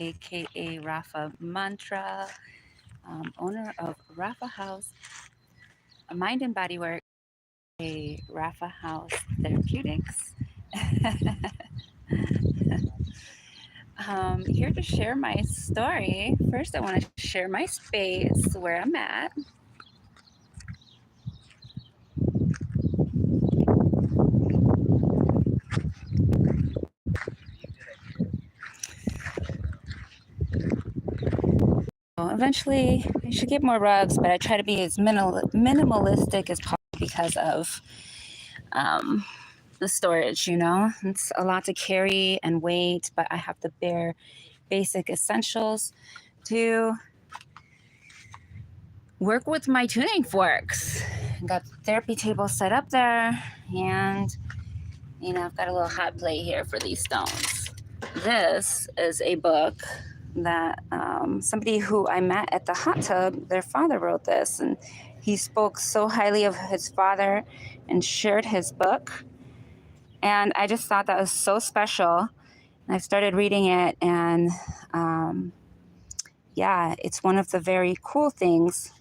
aka Rafa Mantra, owner of Rafa House, a mind and body work, a Rafa House Therapeutics. Here to share my story. First, I want to share my space where I'm at. Eventually, I should get more rugs, but I try to be as minimalistic as possible because of um, the storage. It's a lot to carry and weight, but I have the bare basic essentials to work with my tuning forks. Got the therapy table set up there, and I've got a little hot plate here for these stones. This is a book that somebody who I met at the hot tub, their father wrote this, and he spoke so highly of his father and shared his book. And I just thought that was so special. And I started reading it, and yeah, it's one of the very cool things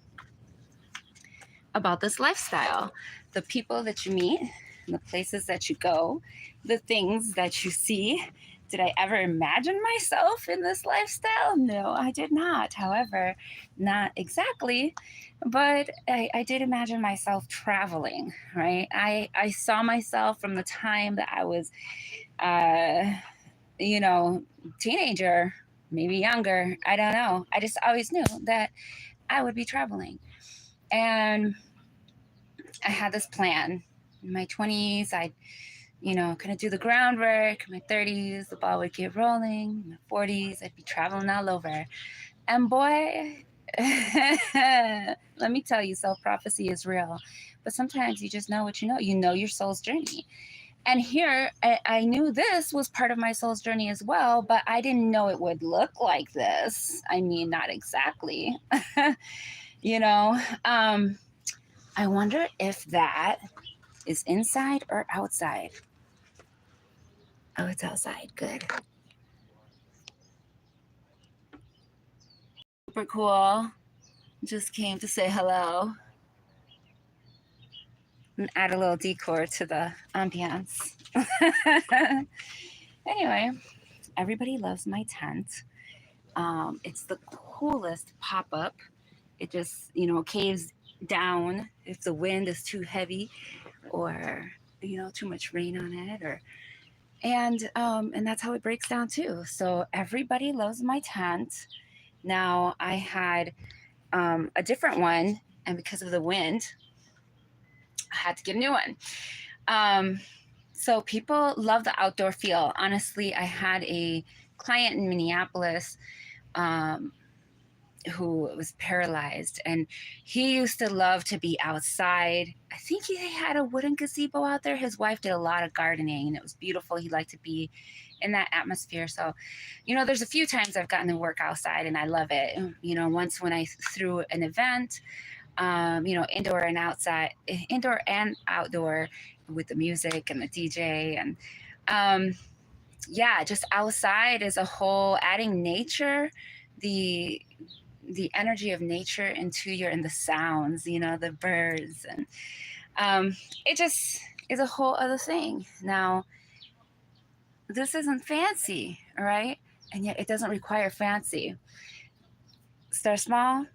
about this lifestyle. The people that you meet, the places that you go, the things that you see. Did I ever imagine myself in this lifestyle? No, I did not. However, not exactly, but I did imagine myself traveling, right? I saw myself from the time that I was, uh, you know, teenager, maybe younger. I don't know. I just always knew that I would be traveling. And I had this plan. In my 20s, I'd, kind of do the groundwork. In my 30s, the ball would get rolling. In my 40s, I'd be traveling all over. And boy, let me tell you, self prophecy is real. But sometimes you just know what you know. You know your soul's journey. And here, I knew this was part of my soul's journey as well, but I didn't know it would look like this. I mean, not exactly. you know, um, I wonder if that is inside or outside. Oh, it's outside. Good. Super cool. Just came to say hello and add a little decor to the ambiance. Anyway, everybody loves my tent. It's the coolest pop up. It just, caves down if the wind is too heavy or, too much rain on it or and that's how it breaks down too. So everybody loves my tent. Now I had a different one, and because of the wind, I had to get a new one. Um, so people love the outdoor feel. Honestly, I had a client in Minneapolis um, who was paralyzed, and he used to love to be outside. I think he had a wooden gazebo out there. His wife did a lot of gardening, and it was beautiful. He liked to be in that atmosphere. So, there's a few times I've gotten to work outside, and I love it. Once when I threw an event, indoor and outside, indoor and outdoor, with the music and the DJ, and um, yeah, just outside as a whole, adding nature, the the energy of nature into your and the sounds, the birds, and it just is a whole other thing. Now, this isn't fancy, all right, and yet it doesn't require fancy. Start small.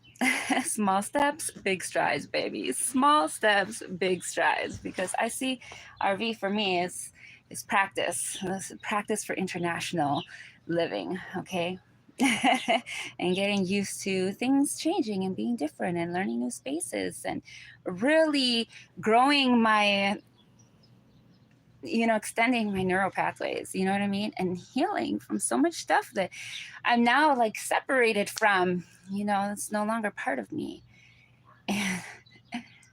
Small steps, big strides, baby. Small steps, big strides. Because I see RV for me is practice. It's practice for international living. Okay. And getting used to things changing and being different and learning new spaces and really growing my, extending my neural pathways, you know what I mean? And healing from so much stuff that I'm now like separated from, it's no longer part of me. And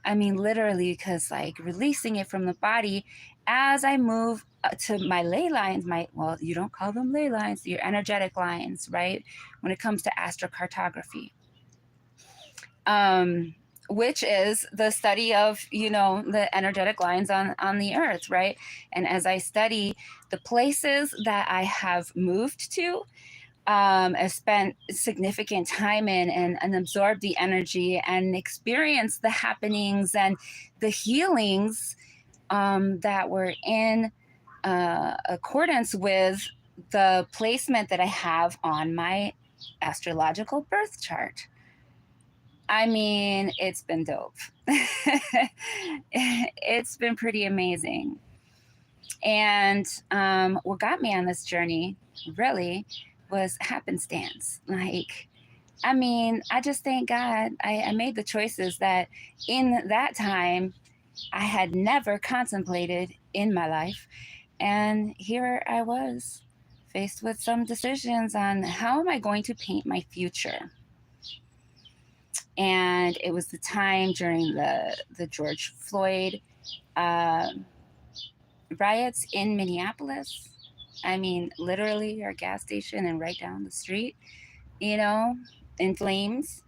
I mean, literally, because like releasing it from the body as I move to my ley lines, well, you don't call them ley lines, your energetic lines, right? When it comes to astrocartography, which is the study of, the energetic lines on the earth, right? And as I study the places that I have moved to, I spent significant time in and absorbed the energy and experienced the happenings and the healings that were in accordance with the placement that I have on my astrological birth chart. I mean, it's been dope. It's been pretty amazing. And what got me on this journey really was happenstance. Like, I mean, I just thank God I made the choices that in that time I had never contemplated in my life. And here I was, faced with some decisions on how am I going to paint my future. And it was the time during the George Floyd uh, riots in Minneapolis. I mean, literally our gas station and right down the street, you know, in flames.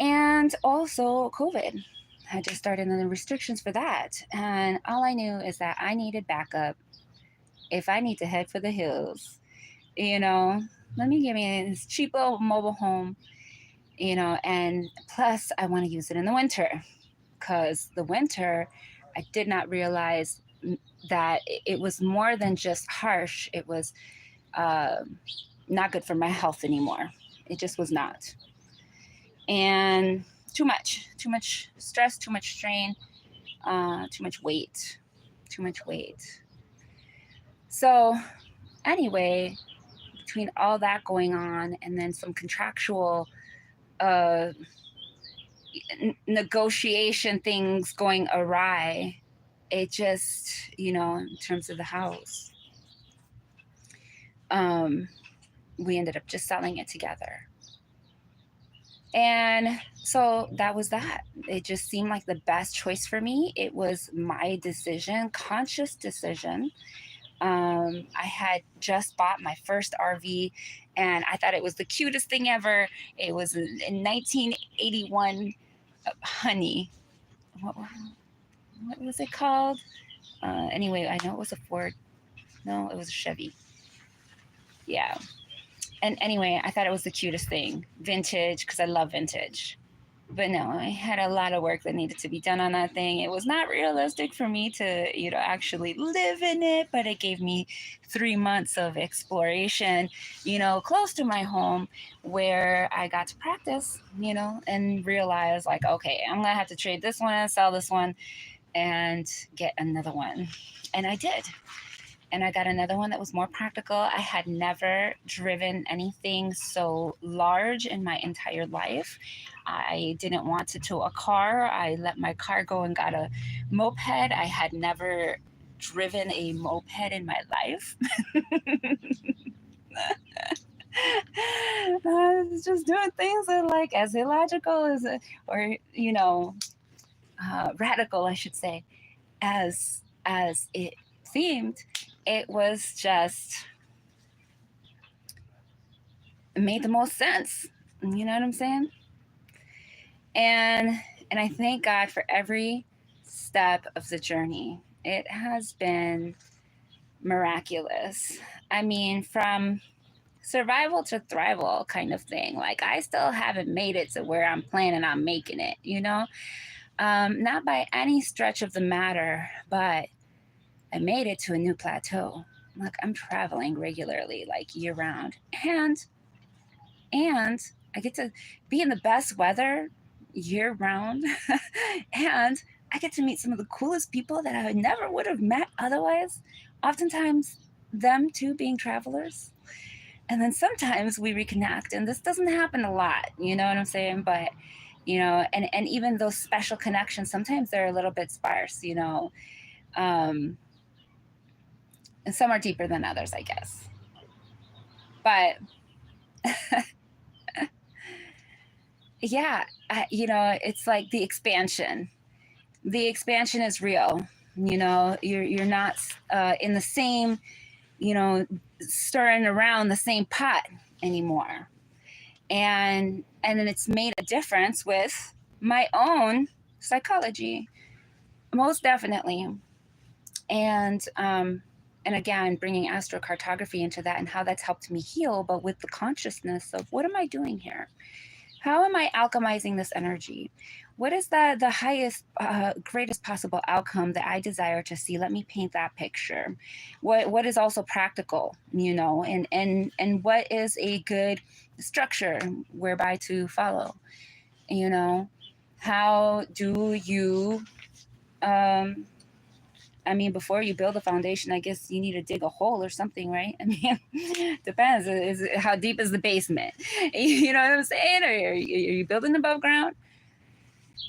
And also COVID had just started and the restrictions for that. And all I knew is that I needed backup if I need to head for the hills, you know, let me give me this cheap little mobile home, you know, and plus I want to use it in the winter because the winter, I did not realize that it was more than just harsh. It was uh, not good for my health anymore. It just was not. And too much stress, too much strain, too much weight, too much weight. So, anyway, between all that going on and then some contractual uh, negotiation things going awry, it just, you know, in terms of the house, um, we ended up just selling it together. And so that was that. It just seemed like the best choice for me. It was my decision, conscious decision. I had just bought my first RV and I thought it was the cutest thing ever. It was in 1981 Honey. What was it called? Anyway, I know it was a Ford. No, it was a Chevy. Yeah. And anyway, I thought it was the cutest thing. Vintage, because I love vintage. But no, I had a lot of work that needed to be done on that thing. It was not realistic for me to, you know, actually live in it, but it gave me 3 months of exploration, you know, close to my home where I got to practice, you know, and realize like, okay, I'm gonna have to trade this one and sell this one and get another one. And I did. And I got another one that was more practical. I had never driven anything so large in my entire life. I didn't want to tow a car. I let my car go and got a moped. I had never driven a moped in my life. I was just doing things that like as illogical as, or you know, radical, I should say, as it seemed. It was just it made the most sense. You know what I'm saying? And and I thank God for every step of the journey. It has been miraculous. I mean, from survival to thrival kind of thing. Like I still haven't made it to where I'm planning on making it, you know? Not by any stretch of the matter, but I made it to a new plateau. Like I'm traveling regularly, like year round. And I get to be in the best weather year round. And I get to meet some of the coolest people that I never would have met otherwise. Oftentimes, them too being travelers. And then sometimes we reconnect, and this doesn't happen a lot, you know what I'm saying? But, you know, and even those special connections, sometimes they're a little bit sparse, you know. Um, and some are deeper than others, I guess. But yeah, you know, it's like the expansion. The expansion is real. You know, you're not in the same, you know, stirring around the same pot anymore. And then it's made a difference with my own psychology, most definitely. And And again, bringing astrocartography into that and how that's helped me heal, but with the consciousness of what am I doing here? How am I alchemizing this energy? What is the highest, greatest possible outcome that I desire to see? Let me paint that picture. What is also practical, you know, and what is a good structure whereby to follow, you know? How do you, um, I mean, before you build a foundation, I guess you need to dig a hole or something, right? I mean, depends. How deep is the basement? You know what I'm saying? Or are you building above ground?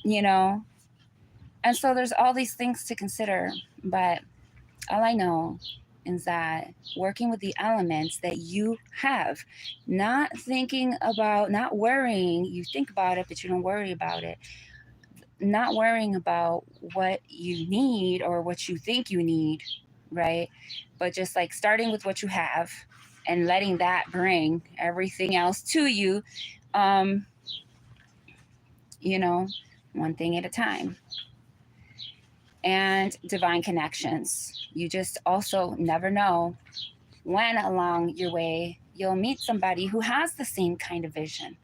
You know? And so there's all these things to consider. But all I know is that working with the elements that you have, not thinking about, not worrying, you think about it, but you don't worry about it. Not worrying about what you need or what you think you need, right? But just like starting with what you have and letting that bring everything else to you, um, you know, one thing at a time. And divine connections. You just also never know when along your way you'll meet somebody who has the same kind of vision,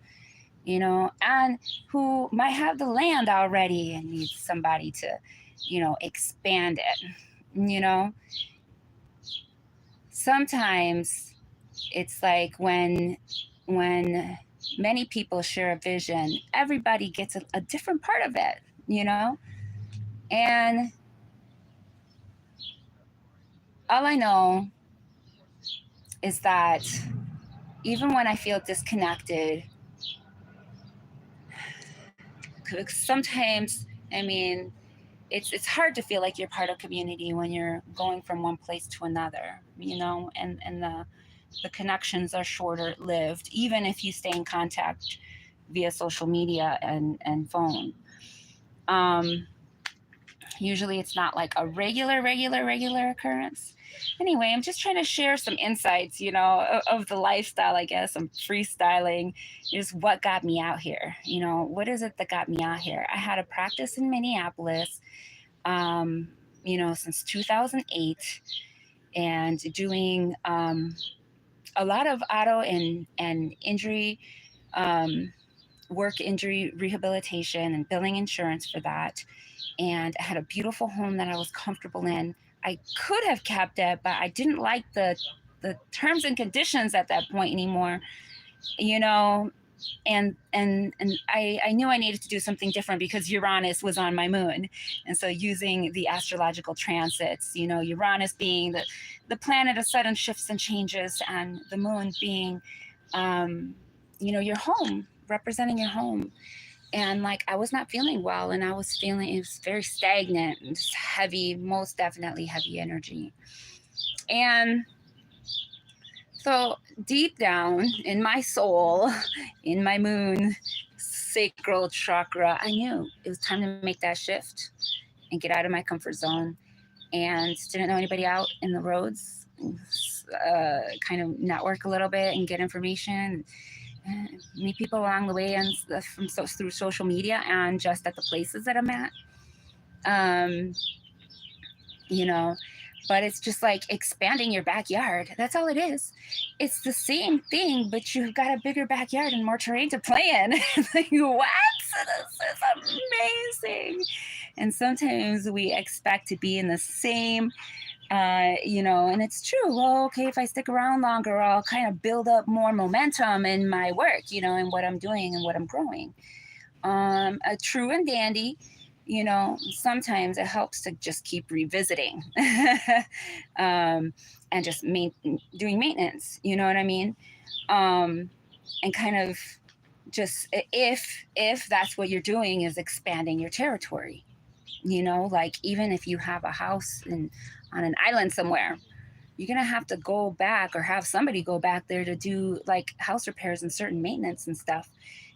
you know, and who might have the land already and needs somebody to, you know, expand it, you know. Sometimes it's like when many people share a vision, everybody gets a different part of it, you know. And all I know is that even when I feel disconnected, sometimes, I mean, it's hard to feel like you're part of community when you're going from one place to another, you know, and the connections are shorter lived, even if you stay in contact via social media and phone. Um, Usually it's not like a regular occurrence. Anyway, I'm just trying to share some insights, you know, of the lifestyle, I guess. I'm freestyling is what got me out here. You know, what is it that got me out here? I had a practice in Minneapolis, um, you know, since 2008 and doing a lot of auto and injury, um, work injury rehabilitation and billing insurance for that. And I had a beautiful home that I was comfortable in. I could have kept it, but I didn't like the terms and conditions at that point anymore, you know. And I knew I needed to do something different because Uranus was on my moon. And so using the astrological transits, you know, Uranus being the planet of sudden shifts and changes, and the moon being um, you know, your home, representing your home. And like I was not feeling well, and I was feeling, it was very stagnant and just heavy, most definitely heavy energy. And so deep down in my soul, in my moon sacral chakra, I knew it was time to make that shift and get out of my comfort zone. And didn't know anybody out in the roads, kind of network a little bit and get information, meet people along the way, and through social media and just at the places that I'm at. Um, you know, but it's just like expanding your backyard. That's all it is. It's the same thing, but you've got a bigger backyard and more terrain to play in. Like, what? This is amazing. And sometimes we expect to be in the same, you know, and it's true. Well, okay, if I stick around longer, I'll kind of build up more momentum in my work, you know, and what I'm doing and what I'm growing. A true and dandy, you know, sometimes it helps to just keep revisiting um, and just doing maintenance, you know what I mean? Um, and kind of just if that's what you're doing is expanding your territory, you know, like even if you have a house on an island somewhere, you're gonna have to go back or have somebody go back there to do like house repairs and certain maintenance and stuff.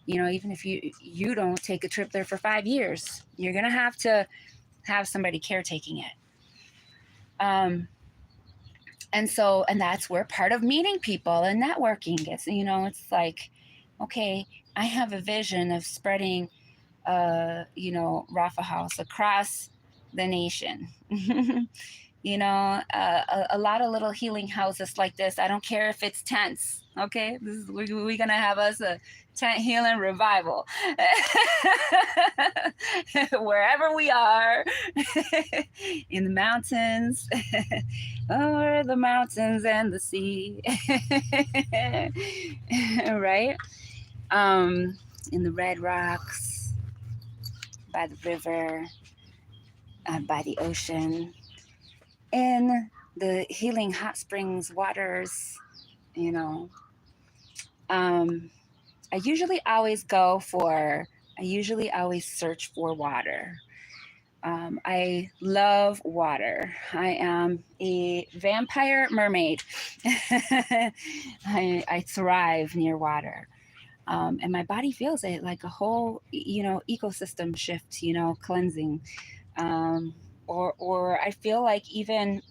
You know, even if you don't take a trip there for 5 years, you're gonna have to have somebody caretaking it. Um, and that's where part of meeting people and networking gets. You know, it's like, okay, I have a vision of spreading, you know, Rafa House across the nation. You know, a lot of little healing houses like this. I don't care if it's tents. Okay, we're gonna have us a tent healing revival wherever we are, in the mountains, over the mountains and the sea, right? In the red rocks, by the river, by the ocean, in the healing hot springs waters, you know. Um, I usually always search for water. I love water. I am a vampire mermaid. I thrive near water. And my body feels it like a whole, ecosystem shift, cleansing. Or I feel like even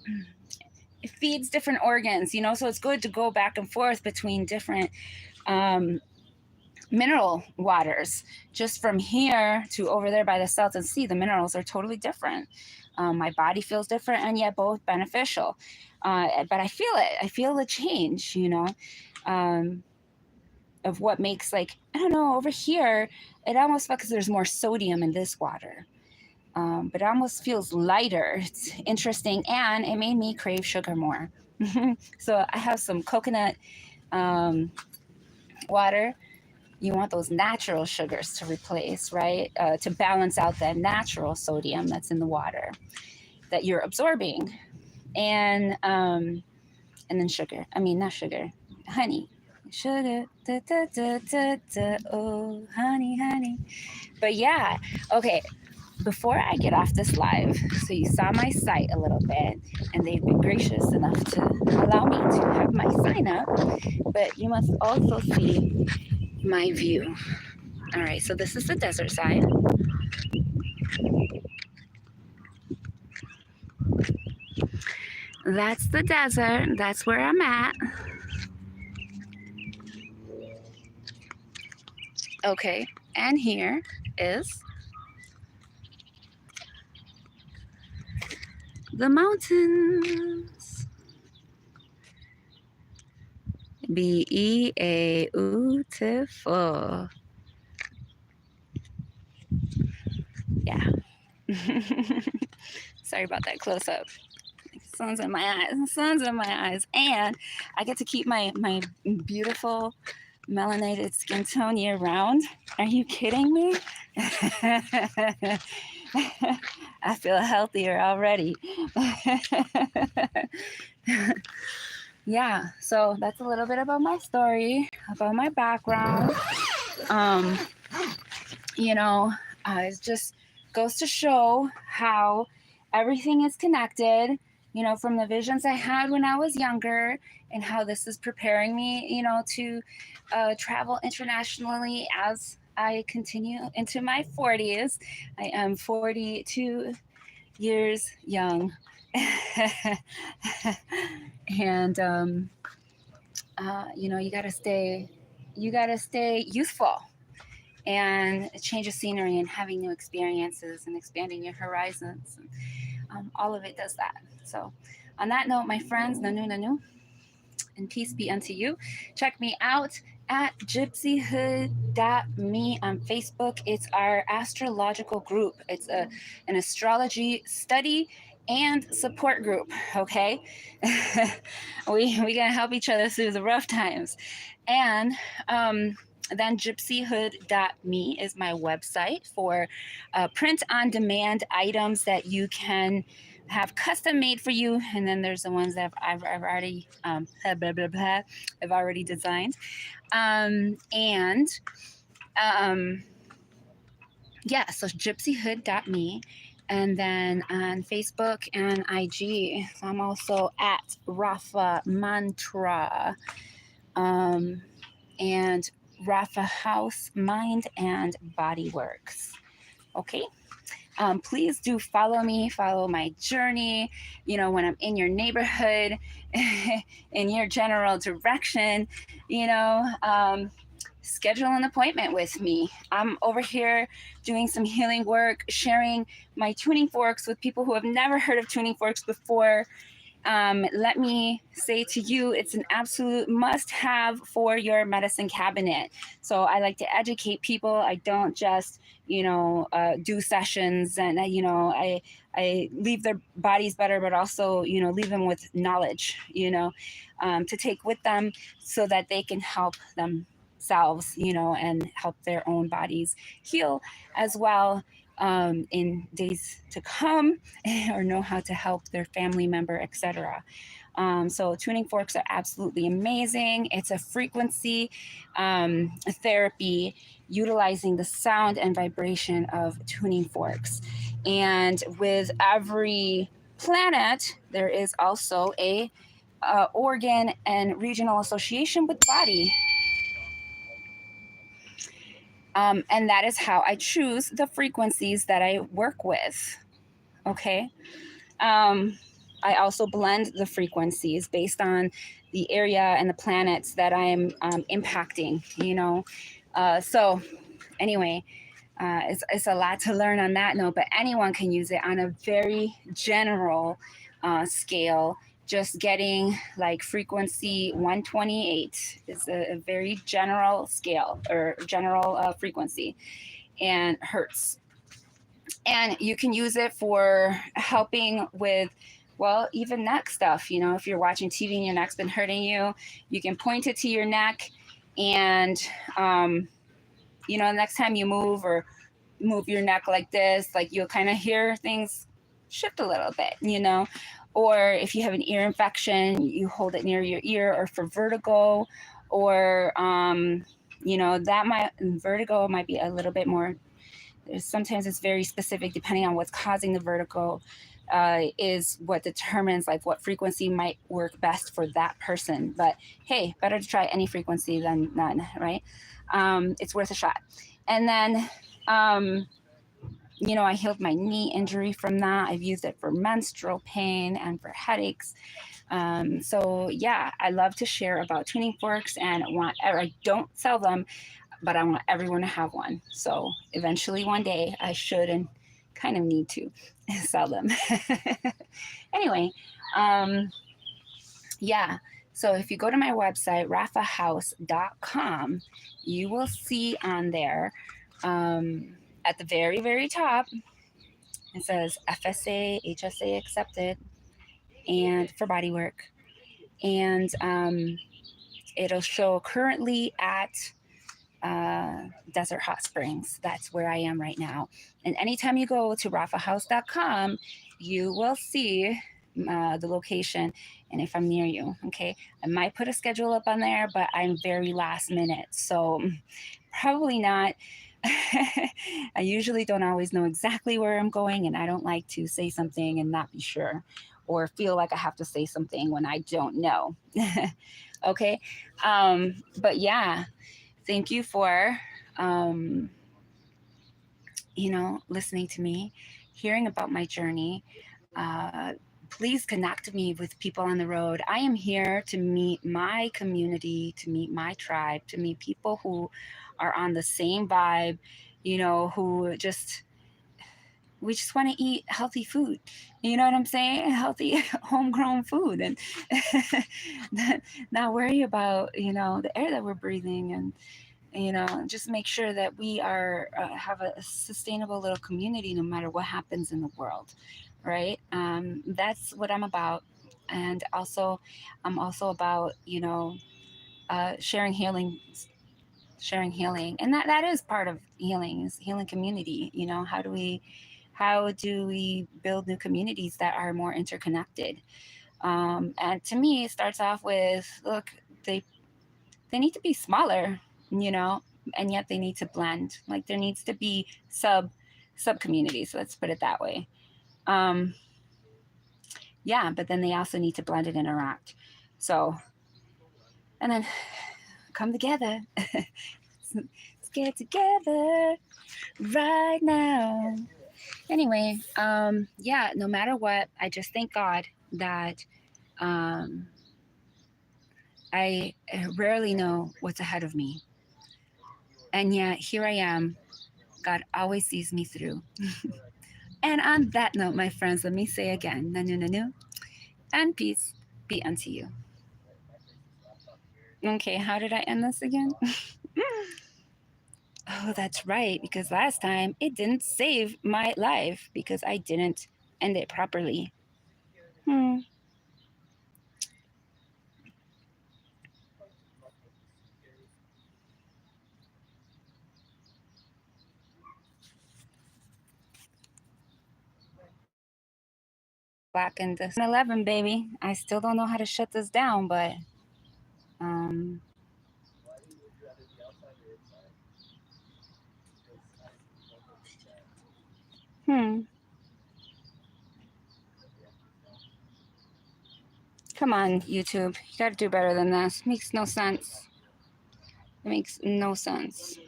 it feeds different organs, so it's good to go back and forth between different um, mineral waters. Just from here to over there by the Salton Sea, the minerals are totally different. My body feels different, and yet both beneficial. But I feel it. I feel the change, of what makes, like, I don't know, over here, it almost feels, because there's more sodium in this water. But it almost feels lighter. It's interesting, and it made me crave sugar more. So I have some coconut water. You want those natural sugars to replace, right? To balance out that natural sodium that's in the water that you're absorbing. And then sugar. I mean, not sugar, honey. Sugar, da, da, da, da, da, oh, honey, honey. But yeah, okay. Before I get off this live, so you saw my site a little bit, and they've been gracious enough to allow me to have my sign up, but you must also see my view. All right, so this is the desert side. That's the desert. That's where I'm at. Okay, and here is the mountains. Beautiful. Yeah. Sorry about that close up. Sun's in my eyes. And I get to keep my beautiful melanated skin tone year round. Are you kidding me? I feel healthier already. Yeah, so that's a little bit about my story, about my background. It just goes to show how everything is connected, from the visions I had when I was younger, and how this is preparing me, to travel internationally as I continue into my 40s. I am 42 years young. And, you gotta stay youthful, and a change of scenery, and having new experiences, and expanding your horizons. And, all of it does that. So on that note, my friends, nanu, and peace be unto you. Check me out at gypsyhood.me on Facebook. It's our astrological group. It's an astrology study and support group, okay? we gonna help each other through the rough times. And then gypsyhood.me is my website for print-on-demand items that you can have custom made for you. And then there's the ones that I've already I've already designed. Yeah, so gypsyhood.me. And then on Facebook and IG, I'm also at Rafa Mantra, and Rafa House Mind and Body Works. Okay. Please do follow me, follow my journey, when I'm in your neighborhood, in your general direction, schedule an appointment with me. I'm over here doing some healing work, sharing my tuning forks with people who have never heard of tuning forks before. Let me say to you, it's an absolute must have for your medicine cabinet. So I like to educate people. I don't just, do sessions, and, I leave their bodies better, but also, leave them with knowledge, to take with them so that they can help themselves, and help their own bodies heal as well, in days to come, or know how to help their family member, etc. So tuning forks are absolutely amazing. It's a frequency therapy utilizing the sound and vibration of tuning forks. And with every planet, there is also a organ and regional association with the body. And that is how I choose the frequencies that I work with. Okay. I also blend the frequencies based on the area and the planets that I'm impacting, So anyway, it's a lot to learn on that note, but anyone can use it on a very general scale. Just getting like frequency 128 is a very general scale, or general frequency, and hertz. And you can use it for helping with, well, even neck stuff. If you're watching TV and your neck's been hurting you, you can point it to your neck, and next time you move or move your neck like this, like you'll kind of hear things shift a little bit, or if you have an ear infection, you hold it near your ear, or for vertigo, or vertigo might be a little bit more. Sometimes it's very specific depending on what's causing the vertigo, is what determines like what frequency might work best for that person. But hey, better to try any frequency than none, right? It's worth a shot. And then I healed my knee injury from that. I've used it for menstrual pain and for headaches. So yeah, I love to share about tuning forks, and I don't sell them, but I want everyone to have one. So eventually one day I should and kind of need to sell them. Anyway, yeah. So if you go to my website, rafahouse.com, you will see on there, at the very, very top, it says FSA, HSA accepted, and for bodywork. And it'll show currently at Desert Hot Springs. That's where I am right now. And anytime you go to rafahouse.com, you will see the location and if I'm near you. Okay. I might put a schedule up on there, but I'm very last minute. So probably not. I usually don't always know exactly where I'm going, and I don't like to say something and not be sure, or feel like I have to say something when I don't know. Okay. But yeah, thank you for, listening to me, hearing about my journey. Please connect me with people on the road. I am here to meet my community, to meet my tribe, to meet people who are on the same vibe, who we just want to eat healthy food. You know what I'm saying? Healthy homegrown food, and not worry about, the air that we're breathing, and just make sure that we are have a sustainable little community no matter what happens in the world, right? That's what I'm about. And also, I'm also about, sharing healing, and that is part of healing, is healing community. How do we build new communities that are more interconnected? And to me, it starts off with, look, they need to be smaller, and yet they need to blend. Like there needs to be sub communities. Let's put it that way. Yeah, but then they also need to blend and interact. So, and then come together. Let's get together right now. Anyway, yeah, no matter what, I just thank God that I rarely know what's ahead of me. And yet here I am. God always sees me through. And on that note, my friends, let me say again, nanu nanu, and peace be unto you. Okay, how did I end this again? Oh, that's right, because last time it didn't save my life because I didn't end it properly. Hmm. Back in this 11, baby. I still don't know how to shut this down, but um hmm. Come on, YouTube. You gotta do better than this. Makes no sense. It makes no sense.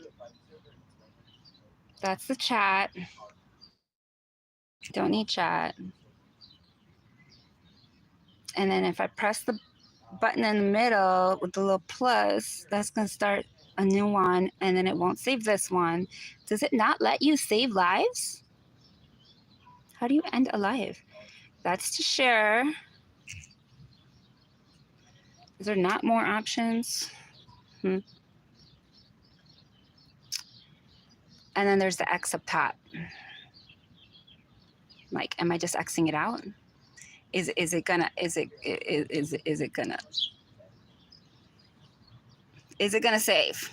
That's the chat. Don't need chat. And then if I press the button in the middle with the little plus, that's gonna start a new one, and then it won't save this one. Does it not let you save lives? How do you end a live? That's to share. Is there not more options? Hmm. And then there's the X up top. Like, am I just Xing it out? Is it gonna save?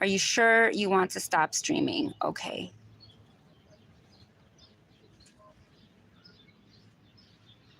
Are you sure you want to stop streaming? Okay.